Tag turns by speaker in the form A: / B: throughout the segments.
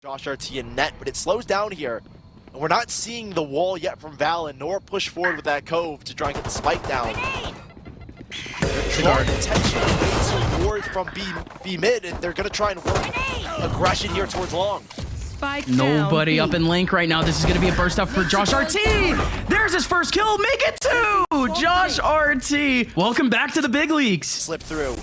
A: JoshRT and net, but it slows down here. And we're not seeing the wall yet from valyn, nor push forward with that cove to try and get the spike down. They're drawing attention away towards from B mid, and they're going to try and work aggression here towards long.
B: Nobody up in link right now. This is going to be a burst up for JoshRT. There's his first kill. Make it two. JoshRT. Welcome back to the big leagues.
A: Slip through.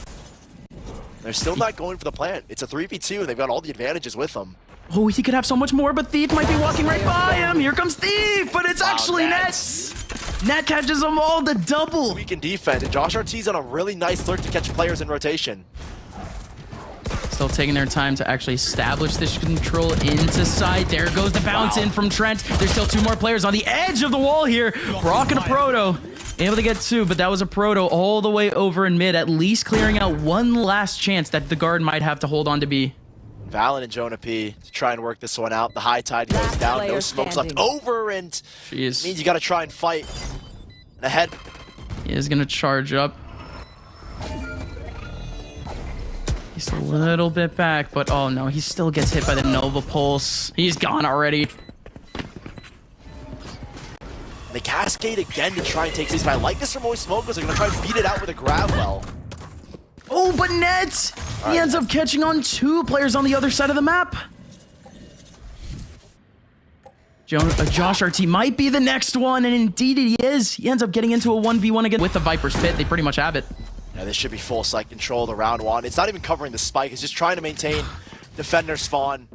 A: They're still not going for the plant. It's a 3v2, and they've got all the advantages with them.
B: Oh, he could have so much more, but Thief might be walking right by him. Here comes Thief, but it's actually Net. Net catches them all, the double.
A: We can defend, and JoshRT's on a really nice lurk to catch players in rotation.
B: Still taking their time to actually establish this control into sight. There goes the bounce in from Trent. There's still two more players on the edge of the wall here. Brawk and aproto. Able to get two, but that was aproto all the way over in mid, at least clearing out one last chance that the guard might have to hold on to B.
A: valyn and JonahP to try and work this one out. The high tide goes down, no smokes left over, and
B: Jeez.
A: Means you got to try and fight. And ahead.
B: He is going to charge up. He's a little bit back, but oh no, he still gets hit by the Nova Pulse. He's gone already.
A: They cascade again to try and take these, but I like this from Moguls. They're going to try and beat it out with a grab well.
B: Oh, but Net! He ends up catching on two players on the other side of the map. JoshRT might be the next one, and indeed he is. He ends up getting into a 1v1 again with the Viper's Pit. They pretty much have it.
A: Yeah, this should be full site control the round one. It's not even covering the spike. It's just trying to maintain defender spawn.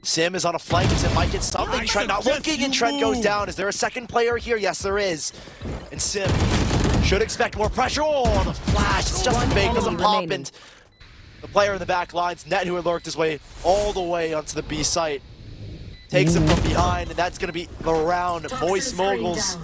A: Sim is on a flank. Sim might get something. Trent not looking, and Trent goes down. Is there a second player here? Yes, there is. And Sim should expect more pressure. Oh, the flash. It's just fake. Doesn't pop. And the player in the back lines, Net, who had lurked his way all the way onto the B site, takes him from behind, and that's going to be the round. Moguls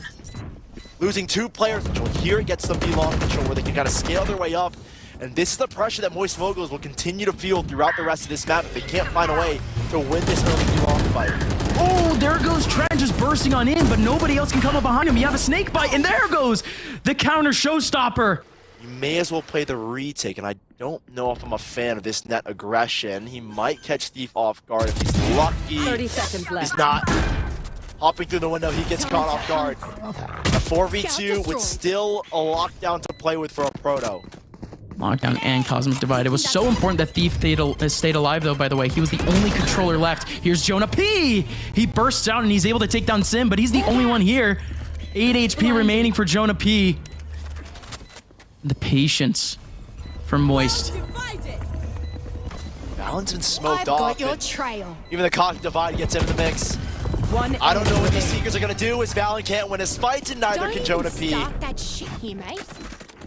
A: losing two players control. Here it gets them B-long control where they can kind of scale their way up. And this is the pressure that Moguls will continue to feel throughout the rest of this map if they can't find a way to win this early B-long fight.
B: Oh, there goes Trent just bursting on in, but nobody else can come up behind him. You have a snake bite, and there goes the counter showstopper.
A: You may as well play the retake, and I don't know if I'm a fan of this Net aggression. He might catch Thief off guard if he's lucky.
C: 30 seconds left.
A: He's not. Hopping through the window, he gets caught off guard. A 4v2 with still a lockdown to play with for aproto.
B: Lockdown and Cosmic Divide. It was so important that Thief stayed alive, though, by the way. He was the only controller left. Here's JonahP. He bursts out, and he's able to take down Sim, but he's the only one here. 8 HP remaining for JonahP. The patience from Moist.
A: valyn's been smoked off.
C: Your trail.
A: Even the Cosmic Divide gets into the mix. I don't know what these Seekers are going to do, as valyn can't win his fight, and neither can JonahP.
C: Start that shit here, mate.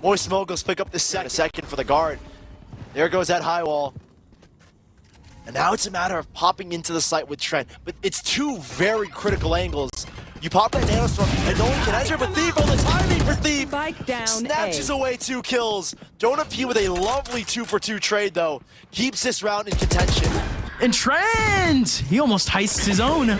A: Moguls pick up the set. A second for the guard. There goes that high wall. And now it's a matter of popping into the site with Trent. But it's two very critical angles. You pop that nanostorm and no one can enter, but Thief on the timing for Thief.
C: Spike down
A: Snatches away 2 kills. JonahP with a lovely 2-for-2 trade though. Keeps this round in contention.
B: And Trent! He almost heists his own.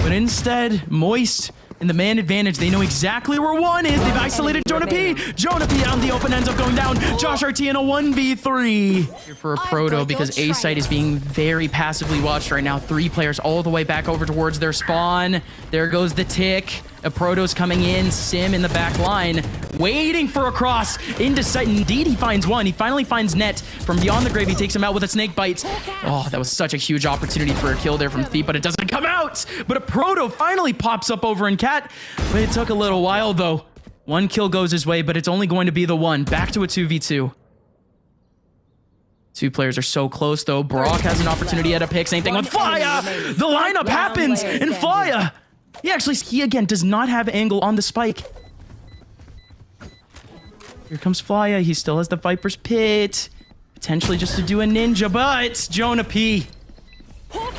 B: But instead, Moist in the man advantage. They know exactly where one is. They've isolated JonahP. JonahP out in the open ends up going down. JoshRT in a 1v3. Here for a proto because A site is being very passively watched right now. 3 players all the way back over towards their spawn. There goes the tick. Aproto's coming in. Sim in the back line, waiting for a cross into sight. Indeed, he finds one. He finally finds Net from beyond the grave. He takes him out with a snake bite. Oh, that was such a huge opportunity for a kill there from Thief, but it doesn't come out. But aproto finally pops up over in Cat. But it took a little while, though. 1 kill goes his way, but it's only going to be the one. Back to a 2v2. 2 players are so close, though. Brawk has an opportunity at a pick. Same thing with flyuh. The lineup happens, and flyuh. He again does not have angle on the spike. Here comes flyuh. He still has the Viper's Pit. Potentially just to do a ninja, but JonahP.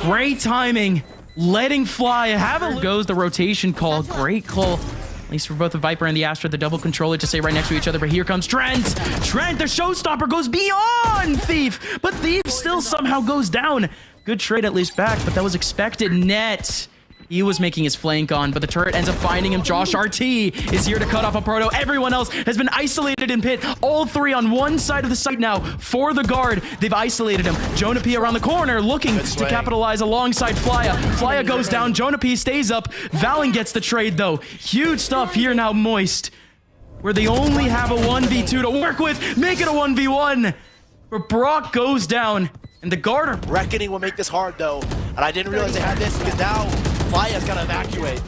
B: Great timing. Letting flyuh have it. Goes the rotation call. Great call. At least for both the Viper and the Astra, the double controller to stay right next to each other. But here comes Trent. Trent, the showstopper, goes beyond Thief. But Thief still somehow goes down. Good trade at least back, but that was expected. Net He was making his flank on, but the turret ends up finding him. JoshRT is here to cut off aproto. Everyone else has been isolated in pit. All three on one side of the site now for the guard. They've isolated him. JonahP around the corner looking to capitalize alongside flyuh. Flyuh goes down. JonahP stays up. valyn gets the trade though. Huge stuff here now, Moist, where they only have a 1v2 to work with. Make it a 1v1. But brawk goes down, and the guard are...
A: Reckoning will make this hard though, and I didn't realize they had this because now flyuh's gotta evacuate.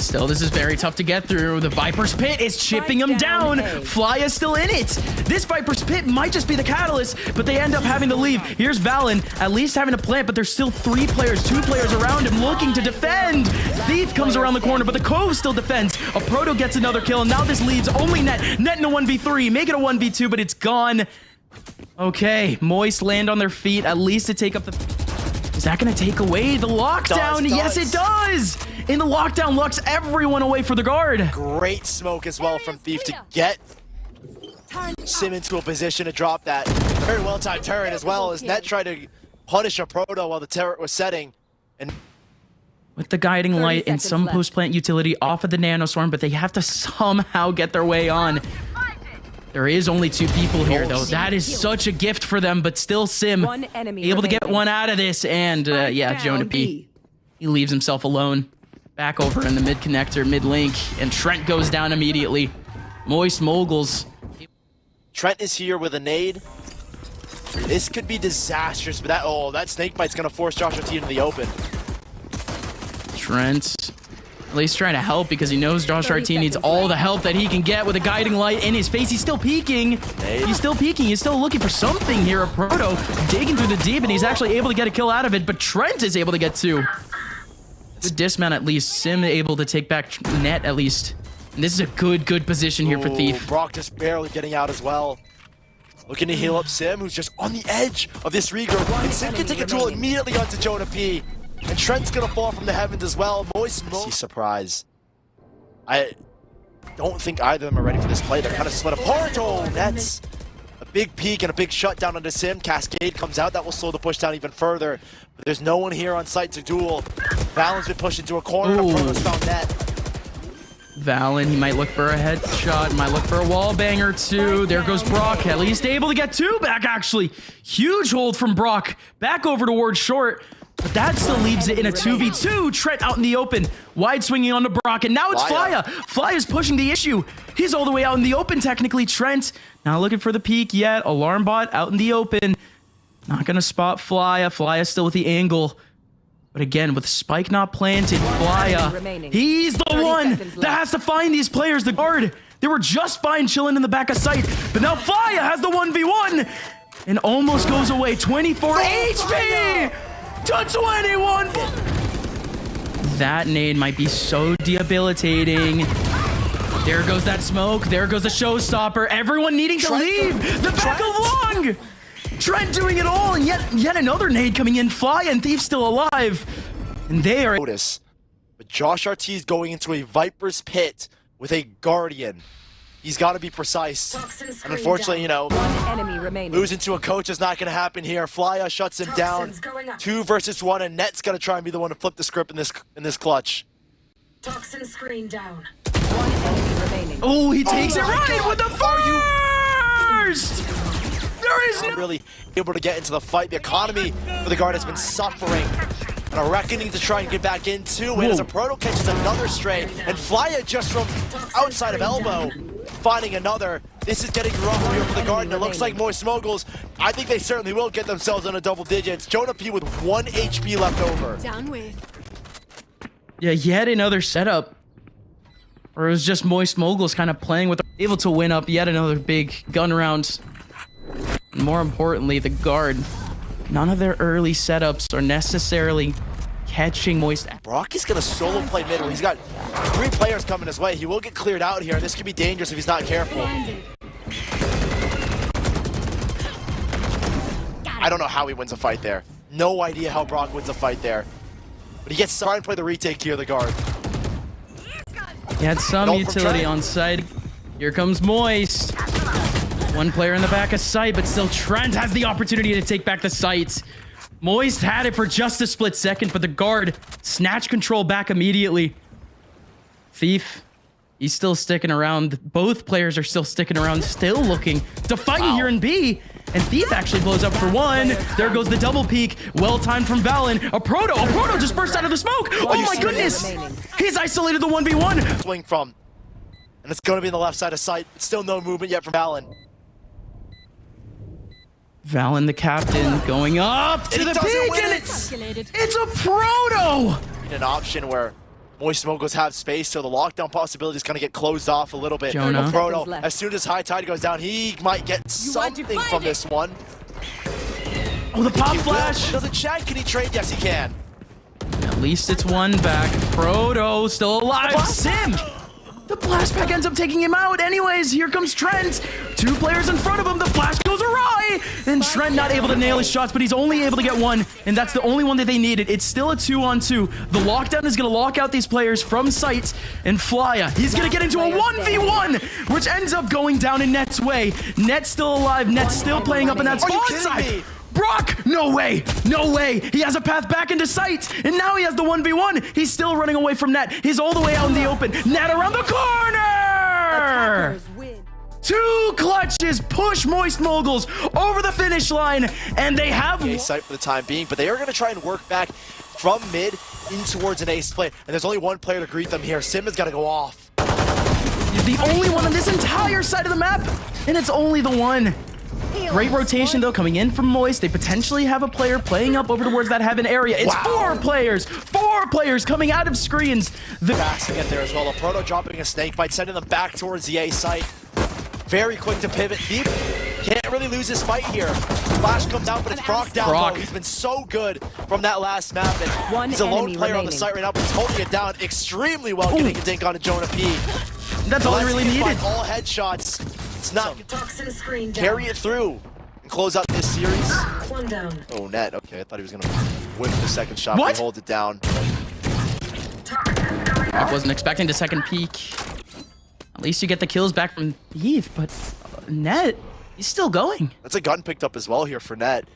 B: Still, this is very tough to get through. The Viper's Pit is chipping him down. flyuh's still in it. This Viper's Pit might just be the catalyst, but they end up having to leave. Here's valyn, at least having a plant, but there's still 3 players, 2 players around him looking to defend. Thief comes around the corner, but the Cove still defends. Aproto gets another kill, and now this leaves only Net. Net in a 1v3. Make it a 1v2, but it's gone. Okay, Moist land on their feet, at least to take up the... Is that going to take away the lockdown? Yes, it does. And the lockdown locks everyone away for the guard.
A: Great smoke as well from Thief to get Sim into a position to drop that. Very well-timed turret as well as Net tried to punish aproto while the turret was setting. And
B: with the guiding light and some post-plant utility off of the nanoswarm, but they have to somehow get their way on. There is only 2 people here, though. That is such a gift for them, but still Sim able to get one out of this. And, yeah, JonahP, he leaves himself alone. Back over in the mid-connector, mid-link, and Trent goes down immediately. Moist Moguls.
A: Trent is here with a nade. This could be disastrous, but that snake bite's gonna force JoshRT into the open.
B: Trent, at least trying to help because he knows JoshRT needs all the help that he can get with a guiding light in his face. He's still peeking. He's still peeking. He's still looking for something here. Aproto digging through the deep, and he's actually able to get a kill out of it, but Trent is able to get 2. The dismount at least. Sim able to take back Net at least. And this is a good position here for Thief.
A: Brawk just barely getting out as well. Looking to heal up Sim, who's just on the edge of this regroup. And Sim can take a duel immediately onto JonahP. And Trent's gonna fall from the heavens as well. Moist surprise. I don't think either of them are ready for this play. They're kind of split apart. Oh, Nets. A big peek and a big shutdown onto Sim. Cascade comes out. That will slow the push down even further. But there's no one here on site to duel. valyn's been pushed into a corner. Aproto's found Net.
B: valyn, he might look for a headshot, might look for a wall bang or 2. There goes brawk, at least able to get 2 back, actually. Huge hold from brawk. Back over towards short. But that still leaves it in a 2v2. Trent out in the open. Wide swinging onto brawk, and now it's flyuh. Flyuh's pushing the issue. He's all the way out in the open, technically. Trent not looking for the peek yet. Alarm bot out in the open. Not going to spot flyuh. Flyuh still with the angle. But again, with Spike not planted, flyuh, he's the one that has to find these players, the guard. They were just fine chilling in the back of sight. But now flyuh has the 1v1 and almost goes away. 24 HP to 21. That nade might be so debilitating. There goes that smoke. There goes the showstopper. Everyone needing to leave. The back of long. Trent doing it all, and yet another nade coming in. flyuh and Thief still alive. And they are...
A: But JoshRT is going into a Viper's Pit with a Guardian. He's got to be precise. And unfortunately, you know, losing to a coach is not going to happen here. flyuh shuts him down. 2 versus 1, and Net's going to try and be the one to flip the script in this clutch.
D: Toxin screen down.
B: Oh, he takes it right with the first! There is no...
A: really able to get into the fight. The economy for the guard has been suffering. And a reckoning to try and get back into it as aproto catches another stray. And flyuh just from outside of elbow, finding another. This is getting rough here for the guard, and it looks like Moist Moguls, I think they certainly will get themselves into double digits. JonahP with 1 HP left over.
C: Down with.
B: Yeah, yet another setup. Or it was just Moist Moguls kind of playing with... Able to win up yet another big gun round. And more importantly, the guard. None of their early setups are necessarily catching Moist.
A: brawk is going to solo play mid where he's got 3 players coming his way. He will get cleared out here, and this could be dangerous if he's not careful. I don't know how he wins a fight there. No idea how brawk wins a fight there. But he gets to try and play the retake here, the guard.
B: He had some utility on side. Here comes Moist. 1 player in the back of sight, but still Trent has the opportunity to take back the sight. Moist had it for just a split second, but the guard snatched control back immediately. Thief, he's still sticking around. Both players are still sticking around, still looking to fight here in B. And Thief actually blows up for one. There goes the double peek. Well timed from valyn. Aproto just burst out of the smoke. Oh my goodness. He's isolated the 1v1.
A: Swing from. And it's going to be on the left side of sight. Still no movement yet from valyn.
B: valyn, the captain, going up to the peak. And it's Aproto.
A: An option where Moist Moguls have space, so the lockdown possibility is going to get closed off a little bit.
B: Jonah.
A: Aproto, as soon as high tide goes down, he might get something from this one.
B: Oh, the pop
A: He
B: flash.
A: will. Doesn't check. Can he trade? Yes, he can.
B: At least it's one back. Aproto still alive. Sim. The blast pack ends up taking him out. Anyways, here comes Trent. Two players in front of him. The flash goes awry. And Trent not able to nail his shots, but he's only able to get one. And that's the only one that they needed. It's still a 2-on-2. The lockdown is going to lock out these players from sight. And flyuh, he's going to get into a 1v1, which ends up going down in Net's way. Net's still alive. Net's still playing up in that
A: Are you
B: spawn
A: kidding
B: side.
A: me?
B: brawk! No way! No way! He has a path back into sight! And now he has the 1v1! He's still running away from Net. He's all the way out in the open. Net around the corner! Two clutches push Moist Moguls over the finish line, and they have
A: A site for the time being, but they are going to try and work back from mid in towards an ace play. And there's only one player to greet them here. Sim has got to go off.
B: the only one on this entire side of the map, and it's only the one. Great rotation though coming in from Moist. They potentially have a player playing up over towards that heaven area. It's four players coming out of screens. The
A: Backs to get there as well. Aproto dropping a snake bite, sending them back towards the A site. Very quick to pivot. Deep can't really lose his fight here. Flash comes out, but it's brawk down low. He's been so good from that last map, and he's a lone player on the site right now, but he's holding it down extremely well, getting a dink onto JonahP.
B: That's all he really needed.
A: All headshots. It's not
D: Toxin screen down.
A: carry it through and close out this series.
D: One down.
A: Oh, Net. Okay, I thought he was gonna whip the second shot.
B: What?
A: But he holds it down.
B: I wasn't expecting the second peek. At least you get the kills back from Eve, but Net, he's still going.
A: That's a gun picked up as well here for Net.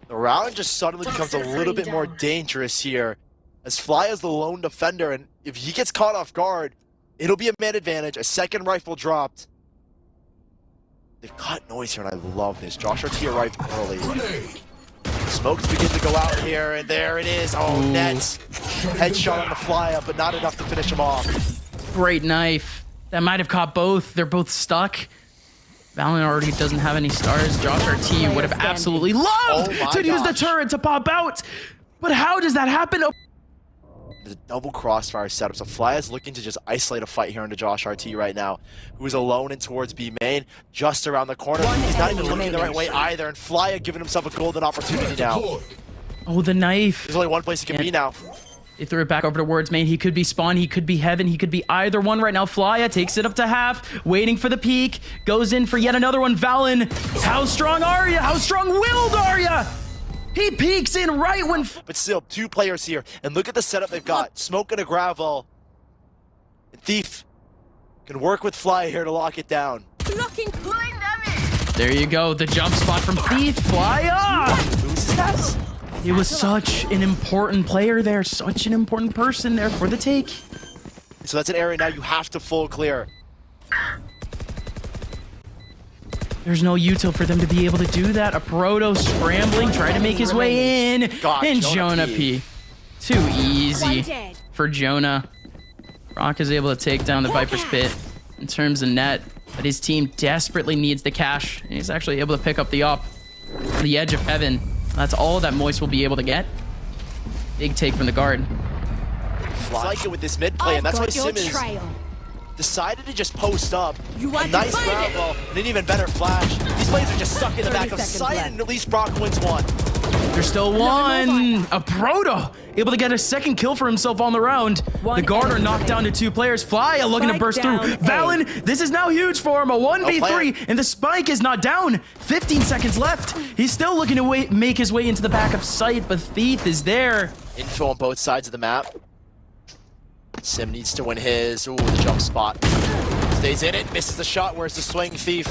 A: The round just suddenly becomes a little bit more dangerous here, as flyuh is the lone defender, and if he gets caught off guard, it'll be a man advantage. A second rifle dropped. They've got noise here, and I love this. JoshRT arrived early. Smokes begin to go out here, and there it is. Oh, Net. Headshot on the flyuh, but not enough to finish him off.
B: Great knife. That might have caught both. They're both stuck. valyn already doesn't have any stars. JoshRT would have absolutely loved to use the turret to pop out. But how does that happen?
A: There's a double crossfire setup, so flyuh is looking to just isolate a fight here into JoshRT right now, who is alone in towards B main, just around the corner. He's not even looking the right way either, and flyuh giving himself a golden opportunity now.
B: Oh, the knife.
A: There's only one place he can be now.
B: They threw it back over towards main. He could be spawn, he could be heaven, he could be either one right now. flyuh takes it up to half, waiting for the peak, goes in for yet another one. valyn, how strong are you? How strong-willed are you? He peeks in right when...
A: But still, two players here, and look at the setup they've got. Smoke and a gravel. And Thief can work with flyuh here to lock it down.
B: There you go, the jump spot from Thief. flyuh!
A: Loses that?
B: It was such an important player there, such an important person there for the take.
A: So that's an area now you have to full clear.
B: There's no util for them to be able to do that. Aproto scrambling, trying to make his way in.
A: God,
B: and
A: JonahP.
B: JonahP. Too easy for Jonah. brawk is able to take down the Viper's Pit in terms of Net, but his team desperately needs the cash. And he's actually able to pick up the op on the edge of heaven. That's all that Moist will be able to get. Big take from the guard.
A: It's like it with this mid play, and that's why Simmons decided to just post up. A nice gravel, and an even better flash. These plays are just stuck in the back of sight, and at least brawk wins one.
B: There's still one. Aproto able to get a second kill for himself on the round. The guard are knocked down to two players. flyuh looking to burst through. valyn, this is now huge for him. A 1v3, and the spike is not down. 15 seconds left. He's still looking to make his way into the back of sight, but Thief is there.
A: Info on both sides of the map. Sim needs to win his. Ooh, the jump spot. Stays in it, misses the shot. Where's the swing? Thief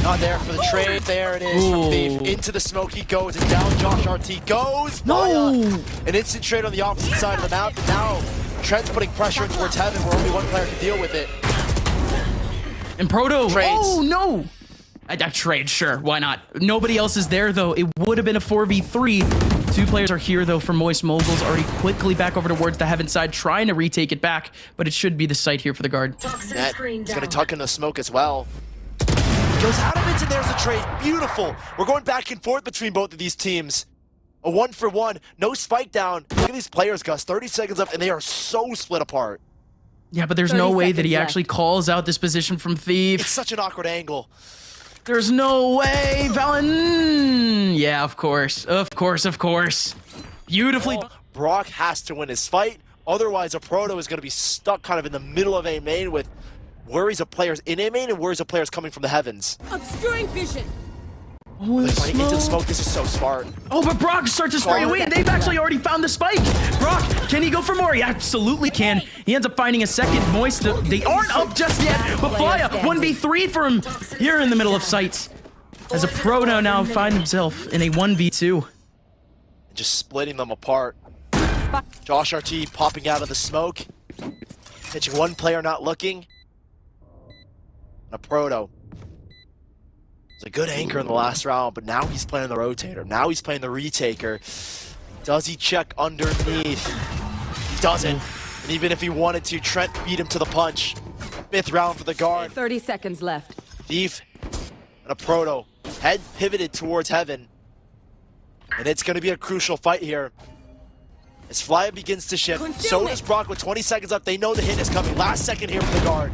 A: Not there for the trade. There it is from Thief. Into the smoke he goes, and down JoshRT goes. flyuh. An instant trade on the opposite side of the map, and now Trent's putting pressure towards heaven where only one player can deal with it.
B: And Proto,
A: Trades.
B: oh no! I trade, sure, why not? Nobody else is there though. It would have been a 4v3. Two players are here though for Moist. Moguls already quickly back over towards the heaven side, trying to retake it back, but it should be the site here for the guard.
A: Net is going to tuck into the smoke as well. Goes out of it, and there's the trade. Beautiful. We're going back and forth between both of these teams. A 1-for-1, no spike down. Look at these players, Gus. 30 seconds left, and they are so split apart.
B: Yeah, but there's no way that he
C: seconds
B: actually
C: left.
B: calls out this position from Thief.
A: It's such an awkward angle.
B: There's no way, valyn. Yeah, of course. Beautifully.
A: brawk has to win his fight. Otherwise, aproto is going to be stuck kind of in the middle of A main with worries of players in A main and worries of players coming from the heavens.
C: Obscuring vision.
B: Oh,
A: They're running into the smoke. This is so smart.
B: Oh, but brawk starts to spray away. They've actually already found the spike. brawk, can he go for more? He absolutely can. He ends up finding a second. Moist, they aren't up just yet, but flyuh, 1v3 for him here in the middle of sight. As aproto now find himself in a 1v2.
A: Just splitting them apart. JoshRT popping out of the smoke. Pitching one player not looking. And aproto. It's a good anchor in the last round, but now he's playing the rotator. Now he's playing the retaker. Does he check underneath? He doesn't. And even if he wanted to, Trent beat him to the punch. 5th round for the guard.
C: 30 seconds left.
A: Thief and aproto. Head pivoted towards heaven. And it's going to be a crucial fight here. As flyuh begins to shift, so does brawk with 20 seconds left. They know the hit is coming. Last second here for the guard.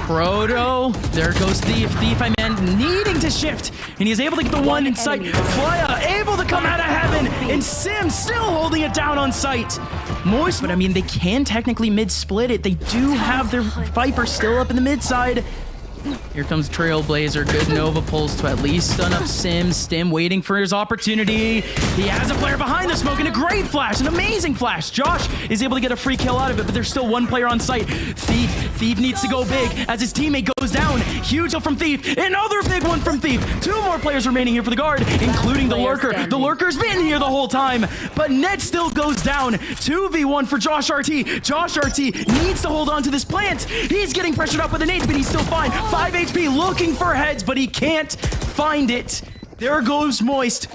B: Proto, there goes Thief. Thief, I meant, needing to shift, and he's able to get the one in sight. flyuh able to come out of heaven, and Sim still holding it down on sight. Moist, but I mean, they can technically mid-split it. They do have their Viper still up in the mid side. Here comes Trailblazer, good Nova pulls to at least stun up Sim. Stim waiting for his opportunity. He has a player behind the smoke and a great flash, an amazing flash. Josh is able to get a free kill out of it, but there's still one player on site. Thief needs to go big as his teammate goes down. Huge kill from Thief, another big one from Thief. 2 more players remaining here for the guard, including the Lurker. The Lurker's been here the whole time, but Ned still goes down. 2v1 for JoshRT. JoshRT needs to hold on to this plant. He's getting pressured up with a nade, but he's still fine. 5 HP looking for heads, but he can't find it. There goes Moist.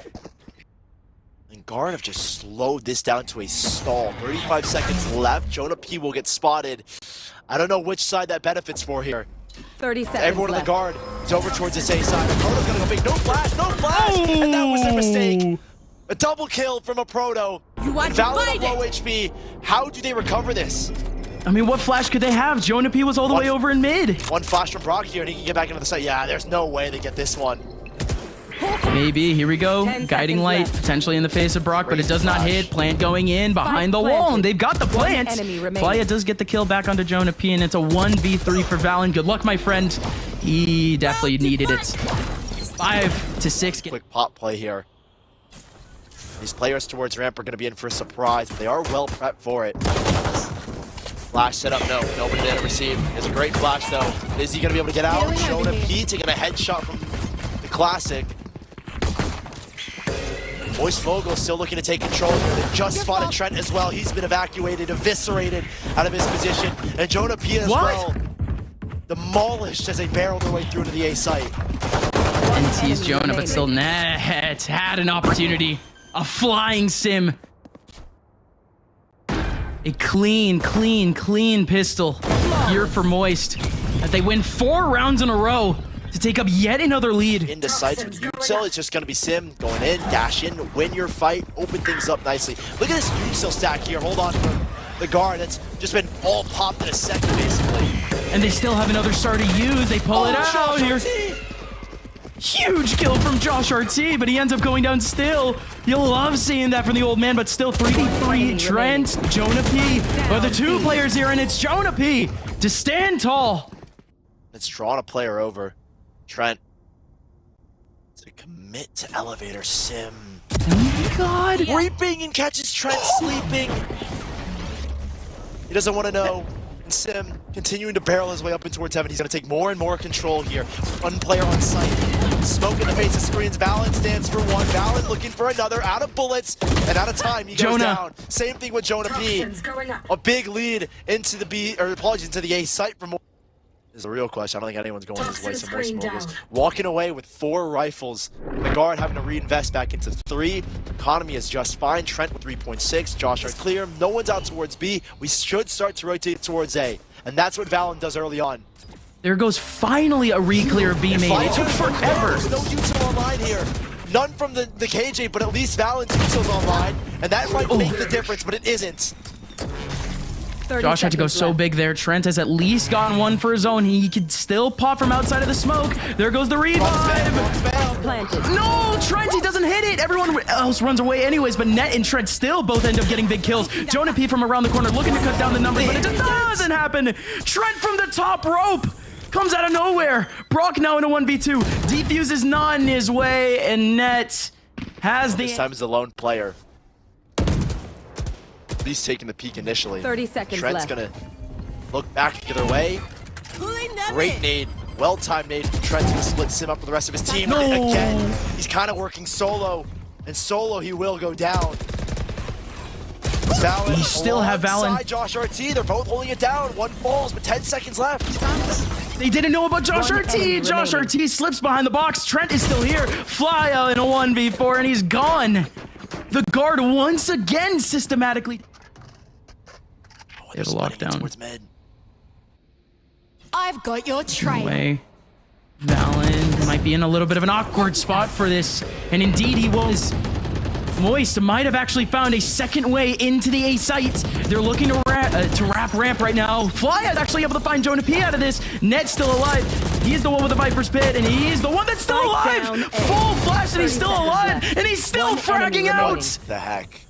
A: And guard have just slowed this down to a stall. 35 seconds left. JonahP will get spotted. I don't know which side that benefits for here.
C: 30 seconds
A: Everyone
C: left.
A: in the guard is over towards this A side. Aproto's gonna go big. No flash, and that was a mistake. A double kill from aproto.
C: You want
A: And
C: to
A: valyn
C: fight
A: on low
C: it?
A: HP. How do they recover this?
B: I mean, what flash could they have? JonahP was all the way over in mid.
A: One flash from brawk here, and he can get back into the site. Yeah, there's no way they get this one.
B: Maybe, here we go.
C: 10
B: Guiding
C: seconds
B: light,
C: left.
B: potentially in the face of brawk, but it
A: Great
B: does not
A: flash.
B: hit. Plant going in behind the
C: Spike
B: wall,
C: planted.
B: and they've got the
C: One
B: plant.
C: enemy remaining.
B: flyuh does get the kill back onto JonahP, and it's a 1v3 for valyn. Good luck, my friend. He definitely needed it. 5 to 6.
A: Quick pop play here. These players towards ramp are going to be in for a surprise, but they are well prepped for it. Flash set up, no. Nobody did receive. There's a great flash, though. Is he going to be able to get out? JonahP taking a headshot from the classic. Moist Moguls still looking to take control here. They just spotted Trent as well. He's been evacuated, eviscerated out of his position. And JonahP as well. Demolished as they barrel their way through to the A site.
B: NT's Jonah, but still Net had an opportunity. A flying Sim. A clean pistol here for Moist as they win 4 rounds in a row to take up yet another lead.
A: Into sights with Utsil. It's just going to be Sim going in, dash in, win your fight, open things up nicely. Look at this Utsil stack here. Hold on for the guard. That's just been all popped in a second, basically.
B: And they still have another star to use. They pull it out here.
A: JoshRT.
B: Huge kill from JoshRT, but he ends up going down still. You'll love seeing that from the old man, but still 3v3 Trent, JonahP are the 2 players here, and it's JonahP to stand tall.
A: It's drawn a player over. Trent to commit to elevator Sim.
B: Oh my god.
A: Reaping and catches Trent sleeping. He doesn't want to know. And Sim continuing to barrel his way up and towards heaven. He's going to take more and more control here. One player on site. Smoke in the face of screens. Valyn stands for one. Valyn looking for another. Out of bullets and out of time. He goes down. Same thing with JonahP.
D: Going up.
A: A big lead into the B, or apologies, into the A site for more. This is a real question. I don't think anyone's going this way. Some more Moguls walking away with 4 rifles. The guard having to reinvest back into 3. Economy is just fine. Trent with 3.6. Josh are clear. No one's out towards B. We should start to rotate towards A. And that's what Valyn does early on.
B: There goes finally a re-clear B main. It took forever.
A: There's no util online here. None from the KJ, but at least Valyn's util's online. And that might make the difference, but it isn't.
B: Josh had to go so big there. Trent has at least gotten one for his own. He could still pop from outside of the smoke. There goes the revive.
C: Planted.
B: No, Trent, he doesn't hit it. Everyone else runs away anyways, but Net and Trent still both end up getting big kills. JonahP from around the corner looking to cut down the numbers, but it doesn't happen. Trent from the top rope comes out of nowhere. Brawk now in a 1v2. Defuse is not in his way, and Net has the...
A: This time is a lone player. He's taking the peak initially.
C: 30 seconds
A: Trent's
C: left.
A: gonna look back the other way. Great nade, well-timed nade. Trent's gonna split Sim up with the rest of his team.
B: No.
A: And again, he's kind of working solo, and solo he will go down. Valyn,
B: You still have Valyn.
A: JoshRT, they're both holding it down. One falls, but 10 seconds left.
B: They didn't know about JoshRT. JoshRT slips behind the box. Trent is still here. flyuh in a 1v4, and he's gone. The guard once again systematically... They have a lockdown.
A: Towards mid.
E: I've got your trail.
B: Way. Valyn might be in a little bit of an awkward spot for this, and indeed he was. Moist might have actually found a second way into the A site. They're looking to wrap ramp right now. flyuh is actually able to find JonahP out of this. Net's still alive. He's the one with the Viper's Pit, and he's the one that's still alive. Full flash, and he's still alive, and he's still fragging out.
A: What the heck?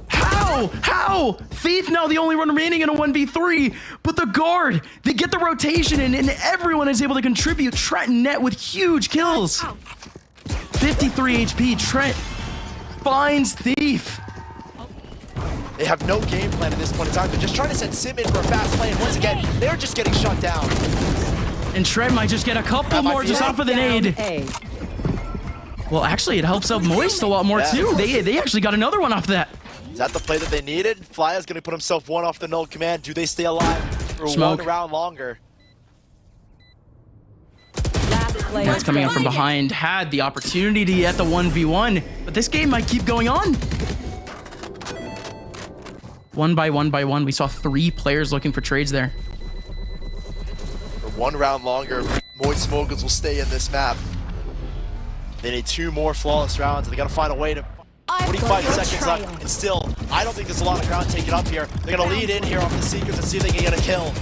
B: How? Thief now the only one remaining in a 1v3, but the guard, they get the rotation in, and everyone is able to contribute. Trent and Net with huge kills. 53 HP. Trent finds Thief.
A: They have no game plan at this point in time. They're just trying to send Sim in for a fast play, and once again, they're just getting shut down.
B: And Trent might just get a couple more just off of the nade.
C: A.
B: Well, actually, it helps out Moist a lot more, too. They actually got another one off that.
A: Is that the play that they needed? flyuh's going to put himself one off the null command. Do they stay alive for
B: Smoke.
A: one round longer?
C: Last player.
B: Net's coming up from behind. Had the opportunity to get the 1v1, but this game might keep going on. One by one, we saw 3 players looking for trades there.
A: For one round longer, Moist Moguls will stay in this map. They need 2 more flawless rounds, and they got to find a way to... 45 seconds left, and still, I don't think there's a lot of ground taken up here. They're going to lead in here off the Seekers and see if they can get a kill.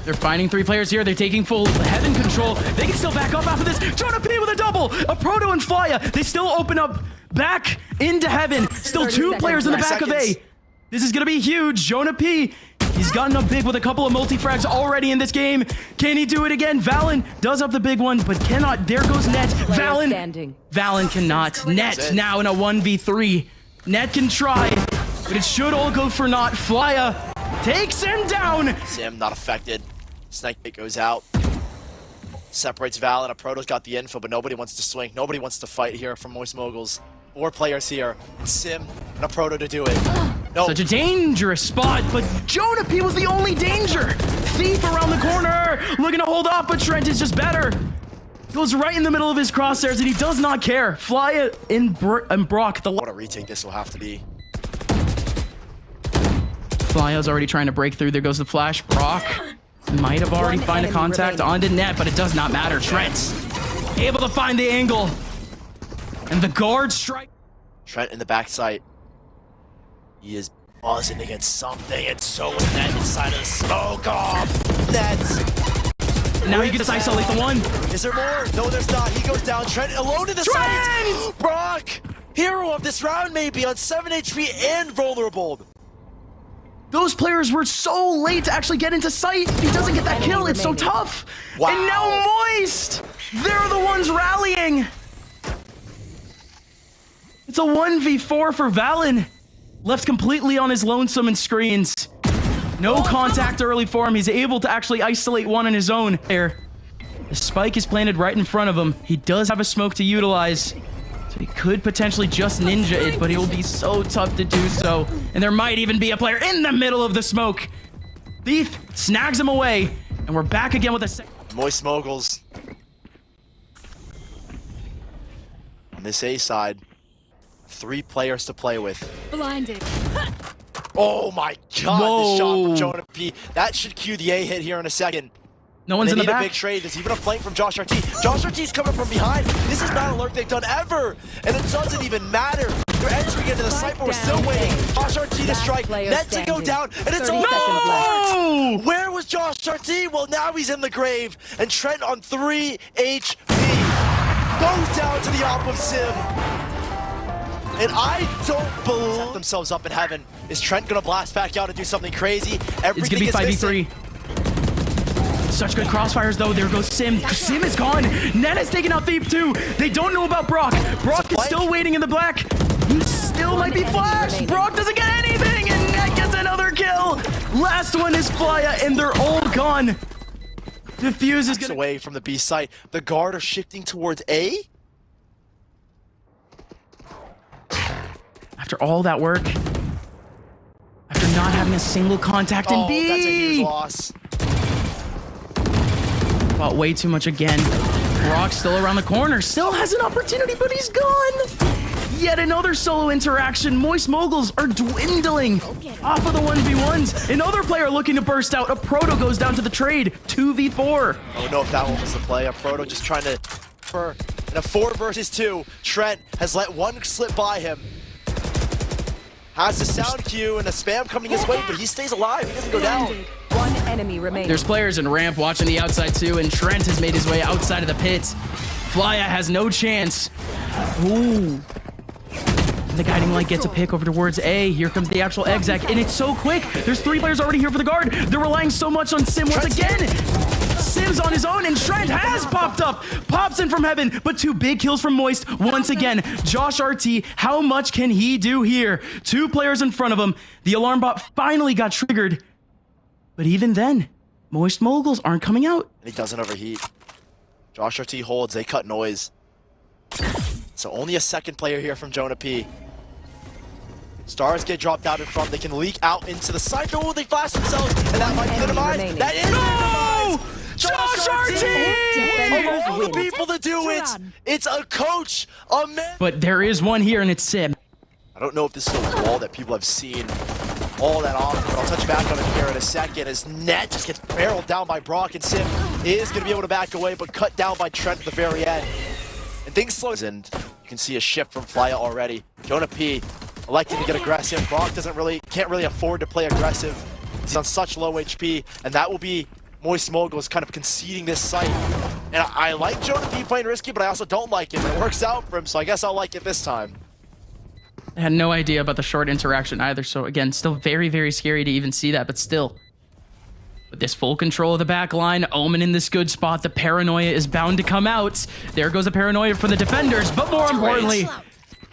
B: They're finding 3 players here. They're taking full heaven control. They can still back up after this. JonahP with a double. Aproto and flyuh. They still open up back into heaven. Still 2 players in the back of A. This is going to be huge. JonahP, he's gotten up big with a couple of multi-frags already in this game. Can he do it again? Valyn does up the big one, but cannot. There goes Net. Valyn cannot. Net now in a 1v3. Net can try, but it should all go for naught. flyuh takes him down.
A: Sim not affected. Snipe goes out. Separates Valyn. Aproto's got the info, but nobody wants to swing. Nobody wants to fight here from Moist Moguls. 4 players here. Sim and Aproto to do it. No.
B: Such a dangerous spot, but JonahP was the only danger. Thief around the corner, looking to hold off, but Trent is just better. Goes right in the middle of his crosshairs, and he does not care. flyuh and Brawk.
A: What a retake this will have to be.
B: flyuh's already trying to break through. There goes the flash. Brawk might have already found a contact onto Net, but it does not matter. Trent's able to find the angle. And the guard strike.
A: Trent in the backside. He is buzzing against something, and so is Net inside of the smoke. Oh, Net.
B: Now he gets isolate the one.
A: Is there more? No, there's not. He goes down. Trent alone to the side. Brawk, hero of this round maybe, on 7 HP and vulnerable.
B: Those players were so late to actually get into sight. If he doesn't get that kill, it's so tough.
A: Wow.
B: And now Moist, they're the ones rallying. It's a 1v4 for Valyn. Left completely on his lonesome in screens. No contact early for him. He's able to actually isolate one on his own. There. The spike is planted right in front of him. He does have a smoke to utilize. So he could potentially just ninja it, but it will be so tough to do so. And there might even be a player in the middle of the smoke. Thief snags him away. And we're back again with a second.
A: Moist Moguls. On this A side, 3 players to play with.
D: Blinded.
A: Oh my god,
B: Whoa.
A: this shot from JonahP. That should cue the A hit here in a second.
B: No one's
A: They
B: in the
A: need a
B: back.
A: big trade. There's even a flank from JoshRT. JoshRT's coming from behind. This is not a lurk they've done ever. And it doesn't even matter. They're entering into the site, but we're still waiting. JoshRT to strike. Net to go down. And it's
C: 30
A: over.
C: seconds left.
B: No!
A: Where was JoshRT? Well, now he's in the grave. And Trent on 3 HP goes down to the op of Sim. And I don't believe set themselves up in heaven. Is Trent gonna blast back out and do something crazy?
B: It's
A: Everything
B: gonna be
A: is missing.
B: 5v3. Such good crossfires though. There goes Sim. Sim is gone. Net has taken out Thief too. They don't know about brawk. Brawk is still waiting in the black. He still might be flashed. Brawk doesn't get anything, and Net gets another kill. Last one is flyuh, and they're all gone. Diffuse is gonna
A: Away from the B site. The guard are shifting towards A.
B: after all that work. After not having a single contact in B.
A: That's a huge loss.
B: Fought way too much again. Brawk's still around the corner. Still has an opportunity, but he's gone. Yet another solo interaction. Moist Moguls are dwindling off of the 1v1s. Another player looking to burst out. Aproto goes down to the trade. 2v4.
A: I don't know if that one was the play. Aproto just trying to... In a 4 versus 2, Trent has let one slip by him. Has the sound cue and the spam coming his way, but he stays alive. He doesn't go down.
C: One enemy remaining.
B: There's players in ramp watching the outside too, and Trent has made his way outside of the pit. flyuh has no chance. Ooh. The guiding light gets a pick over towards A. Here comes the actual exec, and it's so quick. There's 3 players already here for the guard. They're relying so much on Sim once again. Sim's on his own, and Trent has popped up. Pops in from heaven, but 2 big kills from Moist. Once again, JoshRT, how much can he do here? 2 players in front of him. The alarm bot finally got triggered. But even then, Moist Moguls aren't coming out.
A: And he doesn't overheat. JoshRT holds, they cut noise. So only a second player here from JonahP. Stars get dropped out in front. They can leak out into the side. Oh, they flash themselves, and that might be the demise.
C: remaining.
A: That is
B: No!
A: JoshRT!
C: JoshRT!
A: Of all the people to do it, it's a coach, a man.
B: But there is one here, and it's Sim.
A: I don't know if this is a wall that people have seen all that often, but I'll touch back on it here in a second as Net just gets barreled down by Brawk, and Sim is going to be able to back away, but cut down by Trent at the very end. And things slow, and you can see a shift from flyuh already. JonahP electing to get aggressive. Brawk can't really afford to play aggressive. He's on such low HP, and that will be Moist Moguls kind of conceding this site. And I like JonahP playing risky, but I also don't like it. It works out for him, so I guess I'll like it this time.
B: I had no idea about the short interaction either, so again, still very, very scary to even see that, but still. With this full control of the back line, Omen in this good spot, the paranoia is bound to come out. There goes the paranoia for the defenders, but more importantly,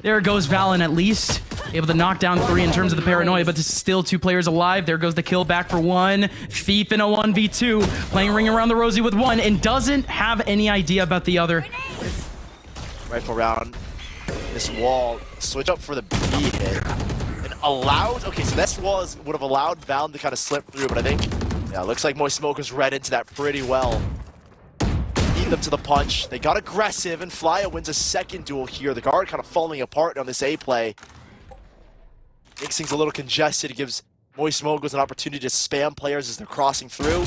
B: there goes valyn at least. Able to knock down 3 in terms of the paranoia, but there's still 2 players alive. There goes the kill back for 1. Thief in a 1v2, playing ring around the rosy with 1, and doesn't have any idea about the other.
A: Rifle round. This wall, switch up for the B hit. And allowed, okay, so this wall would have allowed valyn to kind of slip through, but I think, yeah, it looks like Moist Moguls read into that pretty well. Beat them to the punch. They got aggressive, and flyuh wins a second duel here. The guard kind of falling apart on this A play. Makes things a little congested. It gives Moist Moguls an opportunity to spam players as they're crossing through.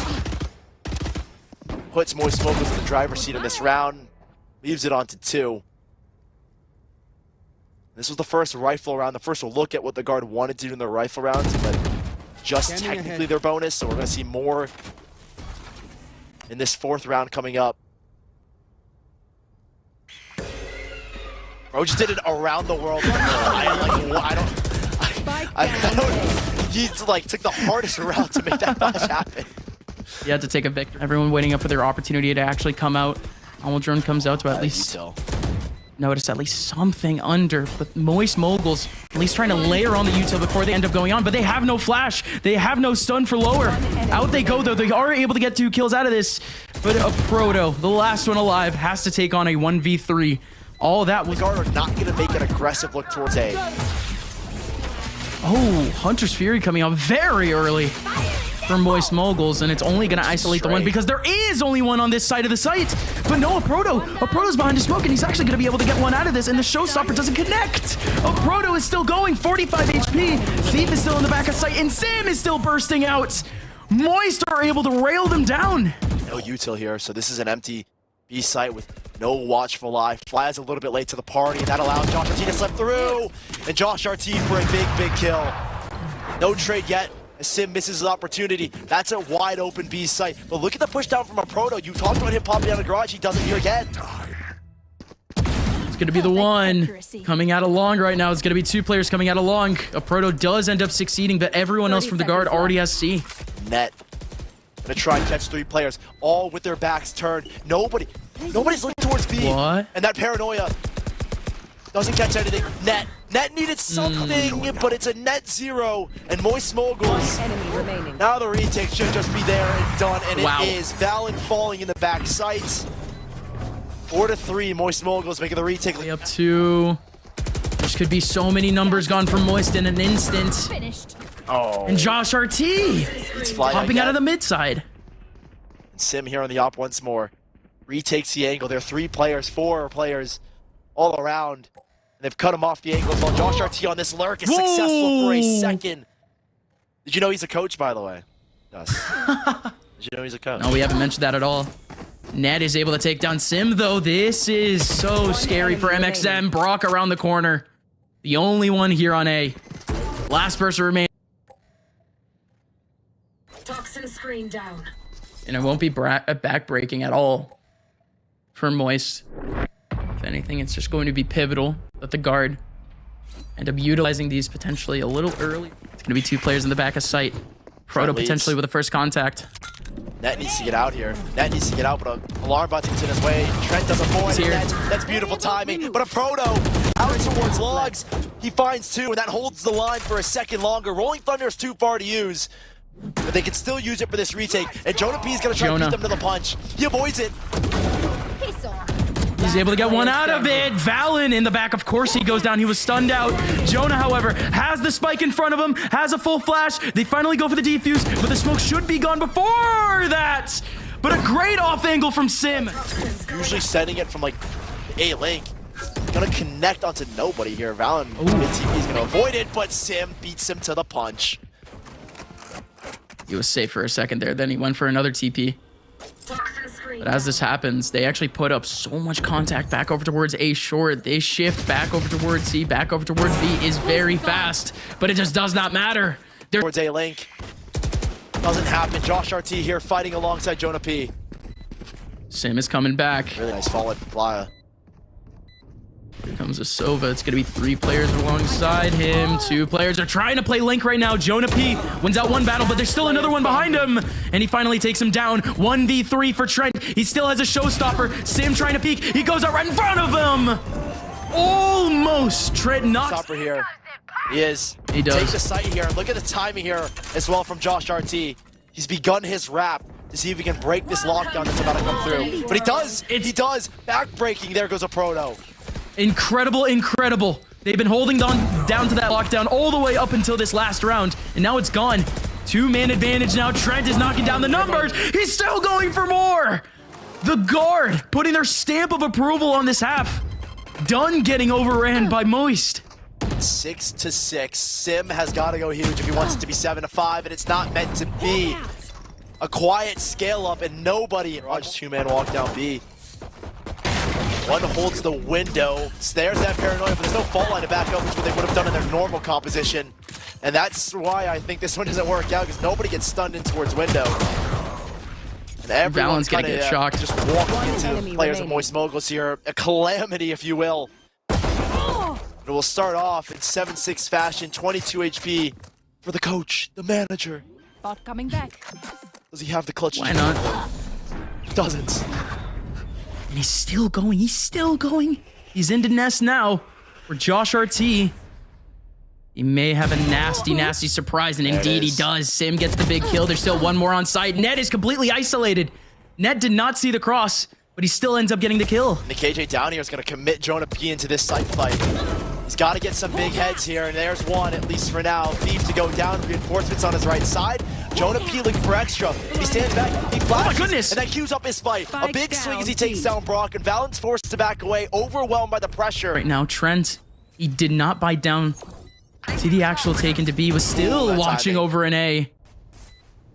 A: Puts Moist Moguls in the driver's seat in this round. Leaves it on to 2. This was the first rifle round, the first look at what the guard wanted to do in their rifle rounds, but just technically their bonus, so we're going to see more in this 4th round coming up. Bro just did it around the world. I don't, he like took the hardest route to make that flash happen.
B: You had to take a victory. Everyone waiting up for their opportunity to actually come out. Drone comes out to at least... notice at least something under, but Moist Moguls at least trying to layer on the util before they end up going on, but they have no flash. They have no stun for lower. Out they go, though. They are able to get 2 kills out of this, but aproto, the last one alive, has to take on a 1v3. All that was...
A: The guard are not going to make an aggressive look towards A.
B: Oh, Hunter's Fury coming out very early for Moist Moguls, and it's only going to isolate the one because there is only one on this side of the site. But no, Aproto's behind the smoke, and he's actually going to be able to get one out of this, and the showstopper doesn't connect. Aproto is still going, 45 HP. Thief is still in the back of sight, and Sim is still bursting out. Moist are able to rail them down.
A: No util here, so this is an empty B site with no watchful eye. flyuh's a little bit late to the party, and that allows JoshRT to slip through. And JoshRT for a big kill. No trade yet, as Sim misses his opportunity. That's a wide open B site. But look at the push down from aproto. You talked about him popping out of the garage. He does it here again.
B: It's going to be the one coming out of long right now. It's going to be 2 players coming out of long. Aproto does end up succeeding, but everyone else from the guard already has C.
A: Net. Gonna try and catch 3 players, all with their backs turned. Nobody's looking towards B.
B: What?
A: And that paranoia doesn't catch anything. Net needed something, but it's a net 0. And Moist Moguls.
C: Enemy remaining.
A: Now the retake should just be there and done, and it is. valyn falling in the back sights. 4-3, Moist Moguls making the retake.
B: Up 2. There could be so many numbers gone from Moist in an instant.
C: Finished.
A: Oh.
B: And JoshRT
A: It's flyuh
B: popping
A: again.
B: out of the mid side.
A: And Sim here on the op once more. Retakes the angle. There are 3 players, 4 players all around. And they've cut him off the angle as well. JoshRT on this lurk is successful for a second. Did you know he's a coach, by the way? Yes. Did you know he's a coach?
B: No, we haven't mentioned that at all. Ned is able to take down Sim, though. This is so scary for MXM. brawk around the corner. The only one here on A. Last person remains.
D: Toxin screen down.
B: And it won't be back-breaking at all for Moist. If anything, it's just going to be pivotal that the guard end up utilizing these potentially a little early. It's going to be 2 players in the back of sight. Proto potentially with the first contact.
A: Net needs to get out here. Net needs to get out, but an alarm button's in his way. Trent does avoid it. That's beautiful timing. But aproto out towards logs. He finds 2, and that holds the line for a second longer. Rolling Thunder is too far to use, but they can still use it for this retake. And JonahP is going to try to beat them to the punch. He avoids it.
B: He's able to get one out of it. valyn in the back, of course he goes down. He was stunned out. Jonah, however, has the spike in front of him, has a full flash. They finally go for the defuse, but the smoke should be gone before that. But a great off angle from Sim.
A: Usually setting it from like A link. Gonna connect onto nobody here. valyn mid-TP is gonna avoid it, but Sim beats him to the punch.
B: He was safe for a second there, then he went for another TP. But as this happens, they actually put up so much contact back over towards A short. They shift back over towards C, back over towards B is very fast, but it just does not matter. They're
A: Towards A link. Doesn't happen. JoshRT here fighting alongside JonahP.
B: Sim is coming back.
A: Really nice follow from flyuh.
B: Here comes a Sova. It's going to be 3 players alongside him. 2 players are trying to play Link right now. JonahP wins out 1 battle, but there's still another one behind him. And he finally takes him down. 1v3 for Trent. He still has a showstopper. Sim trying to peek. He goes out right in front of him. Almost. Trent knocks.
A: Stopper here. He is.
B: He does.
A: Take the sight here. Look at the timing here as well from JoshRT. He's begun his rap to see if he can break this lockdown that's about to come through. But he does. He does. Back-breaking. There goes aproto.
B: Incredible, incredible. They've been holding down to that lockdown all the way up until this last round, and now it's gone. 2-man advantage now. Trent is knocking down the numbers. He's still going for more. The guard putting their stamp of approval on this half. Done getting overran by Moist.
A: 6-6. Sim has got to go huge if he wants it to be 7-5, and it's not meant to be. A quiet scale up, and nobody. Raj 2-man walk down B. One holds the window, stares at paranoia, but there's no fault line to back up, which is what they would have done in their normal composition. And that's why I think this one doesn't work out, because nobody gets stunned in towards window. And everyone's
B: gonna get shocked.
A: Just walking into players of Moist Moguls here. A calamity, if you will. It will start off in 7-6 fashion, 22 HP for the coach, the manager.
C: Bot coming back.
A: Does he have the clutch?
B: Why not?
A: Doesn't.
B: And he's still going. He's still going. He's into Nest now for JoshRT. He may have a nasty surprise, and indeed he does. Sim gets the big kill. There's still one more on site. Net is completely isolated. Net did not see the cross, but he still ends up getting the kill.
A: And the KJ down here is going to commit JonahP into this site fight. He's got to get some big heads here, and there's one, at least for now. Thief to go down, reinforcements on his right side. JonahP looking for extra. He stands back, he flashes,
B: oh my goodness,
A: and then queues up his fight. A big swing as he takes down brawk, and valyn's forced to back away, overwhelmed by the pressure.
B: Right now, Trent, he did not bite down. See the actual taken to B, was still watching over an A.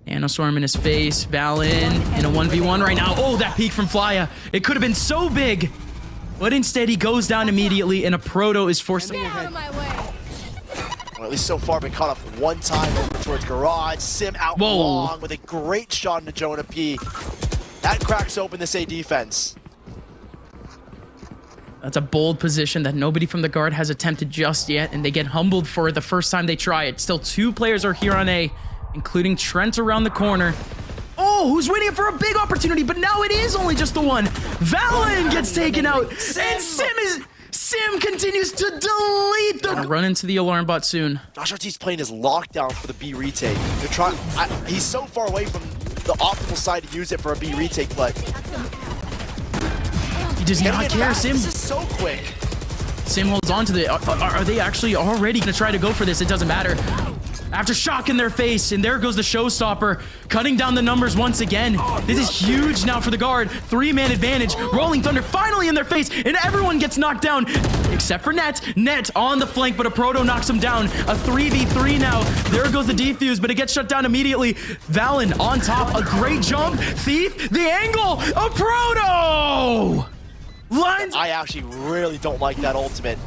B: Nanoswarm in his face, valyn in a 1v1 right now. Oh, that peek from flyuh. It could have been so big, but instead he goes down immediately, and aproto is forced to...
A: Well, at least so far been caught up one time over towards garage. Sim out long with a great shot into JonahP. That cracks open this A defense.
B: That's a bold position that nobody from the guard has attempted just yet, and they get humbled for the first time they try it. Still 2 players are here on A, including Trent around the corner. Oh, who's waiting for a big opportunity, but now it is only just the one. valyn gets taken out, and Sim continues to delete the... Run into the alarm bot soon.
A: JoshRT's playing his lockdown for the B retake. They're trying. He's so far away from the optimal side to use it for a B retake, but
B: he does not care. Sim.
A: This is so quick.
B: Sim holds on to the... Are they actually already going to try to go for this? It doesn't matter. After shock in their face, and there goes the showstopper, cutting down the numbers once again. This is huge now for the guard. 3-man advantage. Rolling Thunder finally in their face, and everyone gets knocked down, except for Net. Net on the flank, but aproto knocks him down. A 3v3 now. There goes the defuse, but it gets shut down immediately. valyn on top, a great jump. Thief, the angle, aproto! Lines.
A: I actually really don't like that ultimate.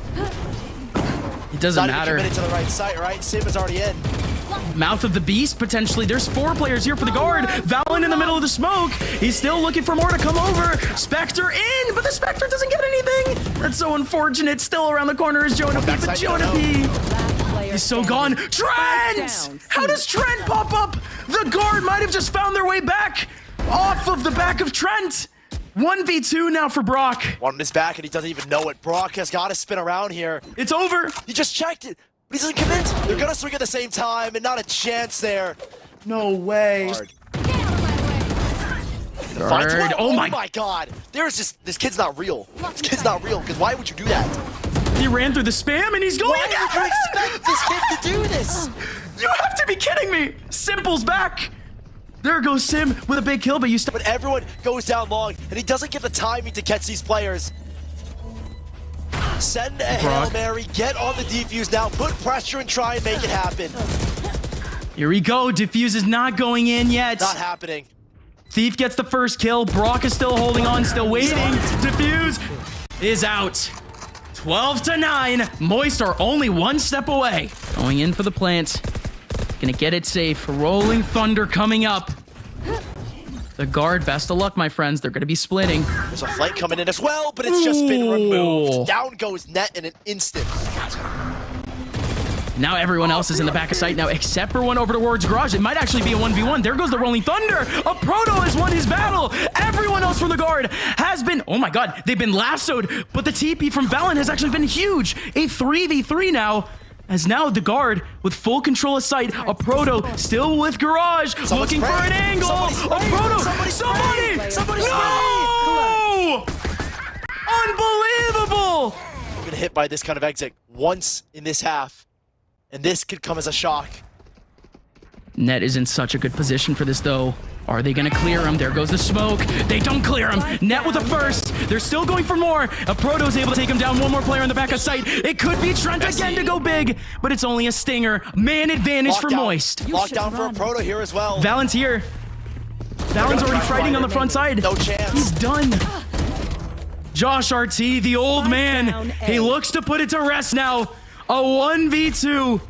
B: It doesn't matter.
A: Committed to the right side, right? Sim is already in.
B: Mouth of the beast, potentially. There's 4 players here for the guard. valyn in the middle of the smoke. He's still looking for more to come over. Spectre in, but the Spectre doesn't get anything. That's so unfortunate. Still around the corner is JonahP, but JonahP is so gone. Trent! How does Trent pop up? The guard might have just found their way back off of the back of Trent. 1v2 now for brawk.
A: One on his back, and he doesn't even know it. brawk has got to spin around here.
B: It's over.
A: He just checked it, but he doesn't commit. They're going to swing at the same time, and not a chance there.
B: No way.
A: Guard. Oh my God. There's just, this kid's not real. This kid's not real, because why would you do that?
B: He ran through the spam, and he's going again.
A: Why would you expect this kid to do this?
B: You have to be kidding me. Simple's back. There goes Sim with a big kill, but
A: But everyone goes down long, and he doesn't get the timing to catch these players. Send a Hail Mary, get on the defuse now, put pressure and try and make it happen.
B: Here we go. Defuse is not going in yet.
A: Not happening.
B: Thief gets the first kill. brawk is still holding on, still waiting. Defuse is out. 12-9. Moist are only 1 step away. Going in for the plant. Gonna get it safe. Rolling Thunder coming up. The guard, best of luck, my friends. They're gonna be splitting.
A: There's a flank coming in as well, but it's just been removed. Down goes Net in an instant.
B: Now everyone else is in the back of sight now, except for one over towards garage. It might actually be a 1v1. There goes the Rolling Thunder. aproto has won his battle. Everyone else from the guard has been... Oh my God, they've been lassoed, but the TP from valyn has actually been huge. A 3v3 now. As now the guard with full control of sight. aproto still with garage, looking for an angle. aproto, somebody! No! Unbelievable!
A: We're gonna hit by this kind of exit once in this half, and this could come as a shock.
B: Net is in such a good position for this, though. Are they going to clear him? There goes the smoke. They don't clear him. Net with a first. They're still going for more. aproto is able to take him down. One more player in the back of sight. It could be Trent again to go big, but it's only a stinger. Man advantage for Moist.
A: Lockdown for aproto here as well.
B: valyn's here. valyn's already fighting on the front side.
A: No chance.
B: He's done. JoshRT, the old man. He looks to put it to rest now. A 1v2.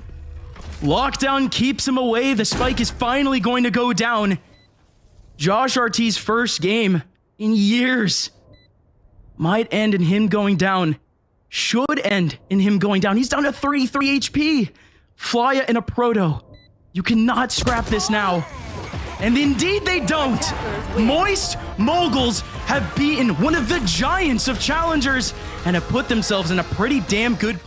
B: Lockdown keeps him away. The spike is finally going to go down. JoshRT's first game in years might end in him going down. Should end in him going down. He's down to 3 HP. flyuh and aproto. You cannot scrap this now. And indeed they don't. Moist Moguls have beaten one of the giants of challengers and have put themselves in a pretty damn good